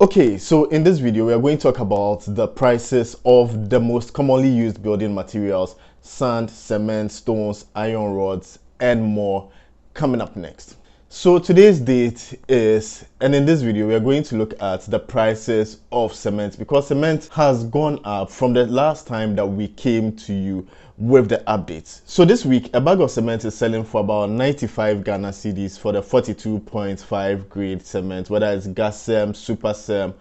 Okay, so in this video, we are going to talk about the prices of the most commonly used building materials: sand, cement, stones, iron rods, and more, coming up next. So today's date is, and in this video, we are going to look at the prices of cement, because cement has gone up from the last time that we came to you with the updates. So this week, a bag of cement is selling for about 95 Ghana cedis for the 42.5 grade cement, whether it's Gasem, Super Sem,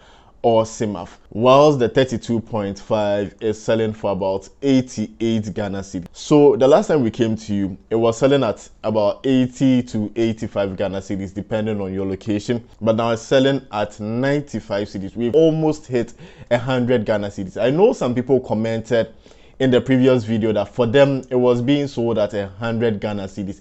or Simaf, whilst the 32.5 is selling for about 88 Ghana cedis. So the last time we came to you, it was selling at about 80 to 85 Ghana cedis depending on your location, but now it's selling at 95 cedis. We've almost hit 100 Ghana cedis. I know some people commented in the previous video that for them it was being sold at 100 Ghana cedis.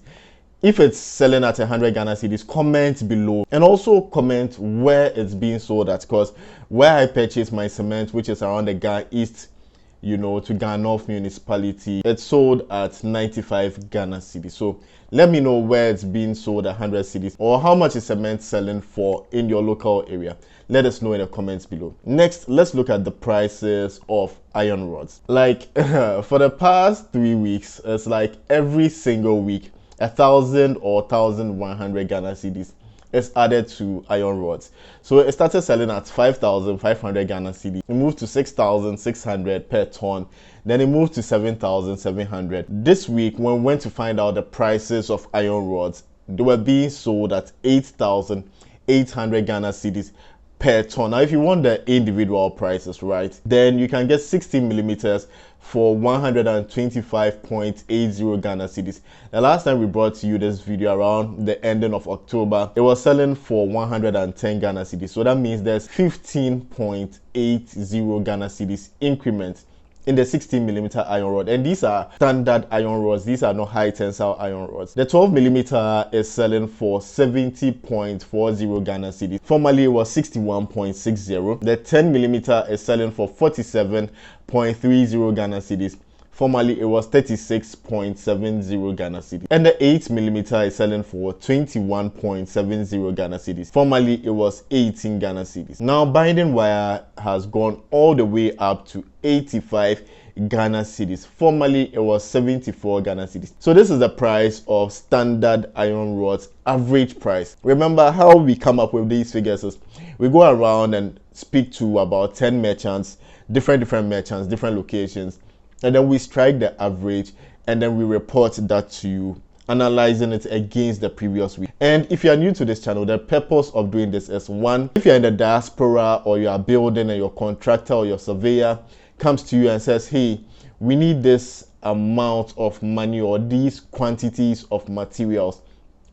If it's selling at 100 Ghana cedis, comment below and also comment where it's being sold at, because where I purchased my cement, which is around the Ghana East, to Ghana North municipality, it's sold at 95 Ghana cedis. So let me know where it's being sold at 100 cedis, or how much is cement selling for in your local area. Let us know in the comments below. Next, let's look at the prices of iron rods. Like for the past 3 weeks, it's like every single week 1,000 or 1,100 Ghana cedis is added to iron rods. So it started selling at 5,500 Ghana cedis. It moved to 6,600 per ton. Then it moved to 7,700. This week, when we went to find out the prices of iron rods, they were being sold at 8,800 Ghana cedis per ton. Now, if you want the individual prices, right, then you can get 60 millimeters for 125.80 Ghana cedis. The last time we brought to you this video around the ending of October, it was selling for 110 Ghana cedis. So that means there's 15.80 Ghana cedis increment in the 16 millimeter iron rod, and these are standard iron rods. These are not high tensile iron rods. The 12 millimeter is selling for 70.40 Ghana cedis. Formerly it was 61.60. The 10 millimeter is selling for 47.30 Ghana cedis. Formerly it was 36.70 Ghana cedis. And the 8 millimeter is selling for 21.70 Ghana cedis. Formerly it was 18 Ghana cedis. Now binding wire has gone all the way up to 85 Ghana cedis. Formerly it was 74 Ghana cedis. So this is the price of standard iron rods, average price. Remember how we come up with these figures is we go around and speak to about 10 merchants, different merchants, different locations, and then we strike the average, and then we report that to you, analyzing it against the previous week. And if you are new to this channel, the purpose of doing this is, one, if you're in the diaspora or you are building and your contractor or your surveyor comes to you and says, hey, we need this amount of money or these quantities of materials,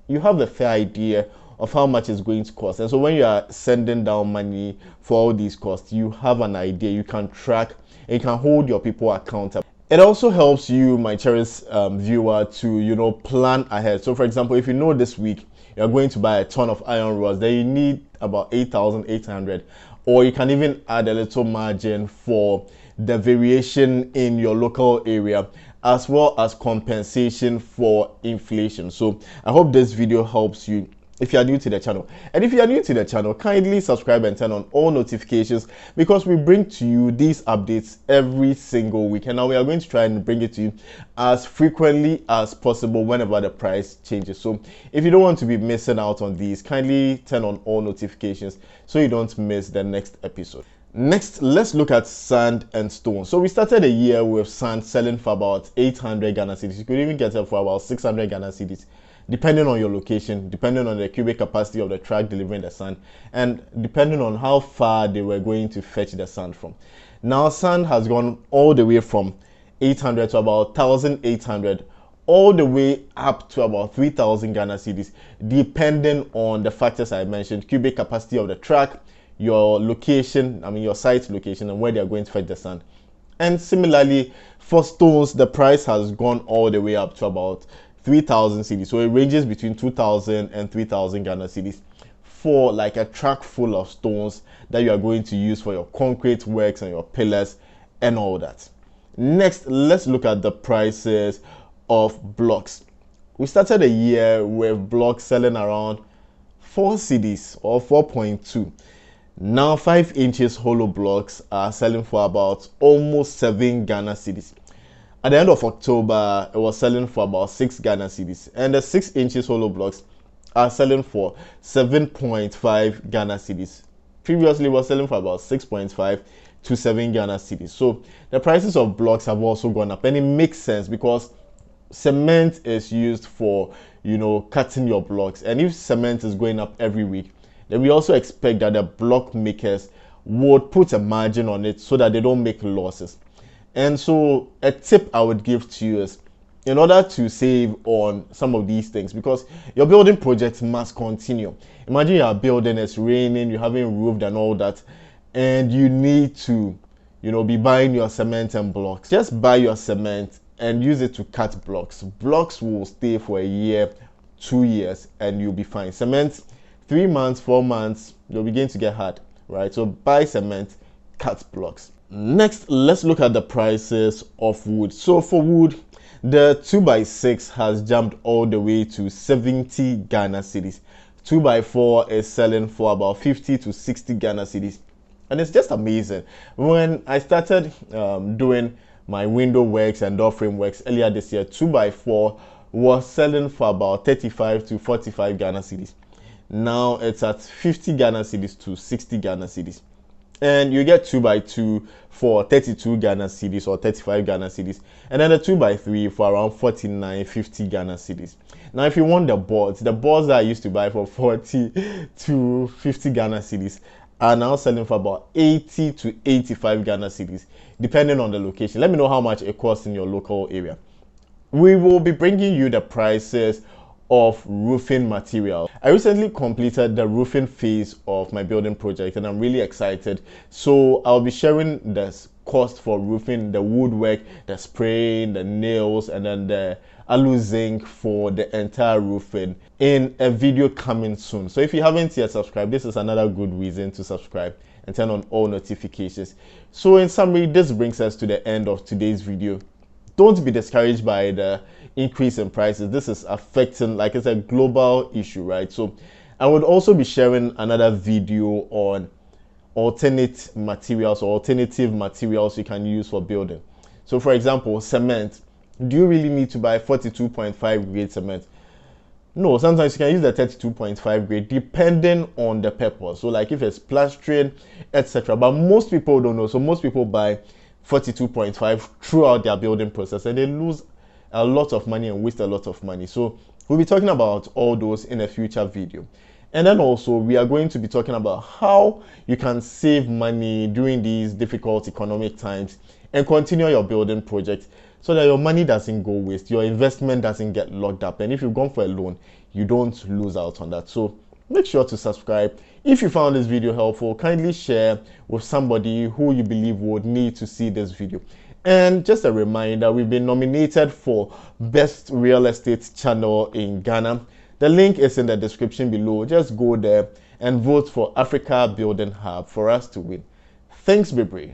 you have a fair idea of how much it's going to cost. And so when you are sending down money for all these costs, you have an idea, you can track, and you can hold your people accountable. It also helps you, my cherished viewer, to plan ahead. So for example, if you know this week you're going to buy a ton of iron rods, then you need about 8,800, or you can even add a little margin for the variation in your local area, as well as compensation for inflation. So I hope this video helps you if you are new to the channel. And if you are new to the channel, kindly subscribe and turn on all notifications, because we bring to you these updates every single week, and now we are going to try and bring it to you as frequently as possible whenever the price changes. So if you don't want to be missing out on these, kindly turn on all notifications so you don't miss the next episode. Next, let's look at sand and stone. So we started the year with sand selling for about 800 Ghana cedis. You could even get it for about 600 Ghana cedis, depending on your location, depending on the cubic capacity of the truck delivering the sand, and depending on how far they were going to fetch the sand from. Now sand has gone all the way from 800 to about 1,800, all the way up to about 3,000 Ghana cedis, depending on the factors I mentioned: cubic capacity of the truck, your location, your site location, and where they are going to fetch the sand. And similarly for stones, the price has gone all the way up to about 3,000 cedis. So it ranges between 2,000 and 3,000 Ghana cedis for like a truck full of stones that you are going to use for your concrete works and your pillars and all that. Next, let's look at the prices of blocks. We started the year with blocks selling around 4 cedis or 4.2. Now 5 inches hollow blocks are selling for about almost 7 Ghana cedis. At the end of October, it was selling for about 6 Ghana cedis, and the 6 inches hollow blocks are selling for 7.5 Ghana cedis. Previously, it was selling for about 6.5 to 7 Ghana cedis. So the prices of blocks have also gone up, and it makes sense because cement is used for, cutting your blocks, and if cement is going up every week, then we also expect that the block makers would put a margin on it so that they don't make losses. And so a tip I would give to you is, in order to save on some of these things, because your building project must continue. Imagine you are building, it's raining, you're having roofed and all that, and you need to, be buying your cement and blocks. Just buy your cement and use it to cut blocks. Blocks will stay for a year, 2 years, and you'll be fine. Cement, 3 months, 4 months, you'll begin to get hard, right? So buy cement, cut blocks. Next, let's look at the prices of wood. So for wood, the 2x6 has jumped all the way to 70 Ghana cedis. 2x4 is selling for about 50 to 60 Ghana cedis. And it's just amazing. When I started doing my window works and door frame works earlier this year, 2x4 was selling for about 35 to 45 Ghana cedis. Now it's at 50 Ghana cedis to 60 Ghana cedis. And you get 2x2 for 32 Ghana cedis or 35 Ghana cedis, and then a 2x3 for around 49, 50 Ghana cedis. Now, if you want the boards that I used to buy for 40 to 50 Ghana cedis are now selling for about 80 to 85 Ghana cedis, depending on the location. Let me know how much it costs in your local area. We will be bringing you the prices of roofing material. I recently completed the roofing phase of my building project, and I'm really excited. So I'll be sharing the cost for roofing, the woodwork, the spraying, the nails, and then the alu zinc for the entire roofing in a video coming soon. So if you haven't yet subscribed, this is another good reason to subscribe and turn on all notifications. So in summary, this brings us to the end of today's video. Don't be discouraged by the increase in prices. This is affecting, like it's a global issue, right? So I would also be sharing another video on alternative materials you can use for building. So for example, cement. Do you really need to buy 42.5 grade cement? No, sometimes you can use the 32.5 grade depending on the purpose. So like if it's plastering, etc. But most people don't know. So most people buy 42.5 throughout their building process, and they lose a lot of money and waste a lot of money. So we'll be talking about all those in a future video. And then also we are going to be talking about how you can save money during these difficult economic times and continue your building project so that your money doesn't go waste, your investment doesn't get locked up, and if you've gone for a loan, you don't lose out on that. So make sure to subscribe. If you found this video helpful, kindly share with somebody who you believe would need to see this video. And just a reminder, we've been nominated for Best Real Estate Channel in Ghana. The link is in the description below. Just go there and vote for Africa Building Hub for us to win. Thanks, Bebre.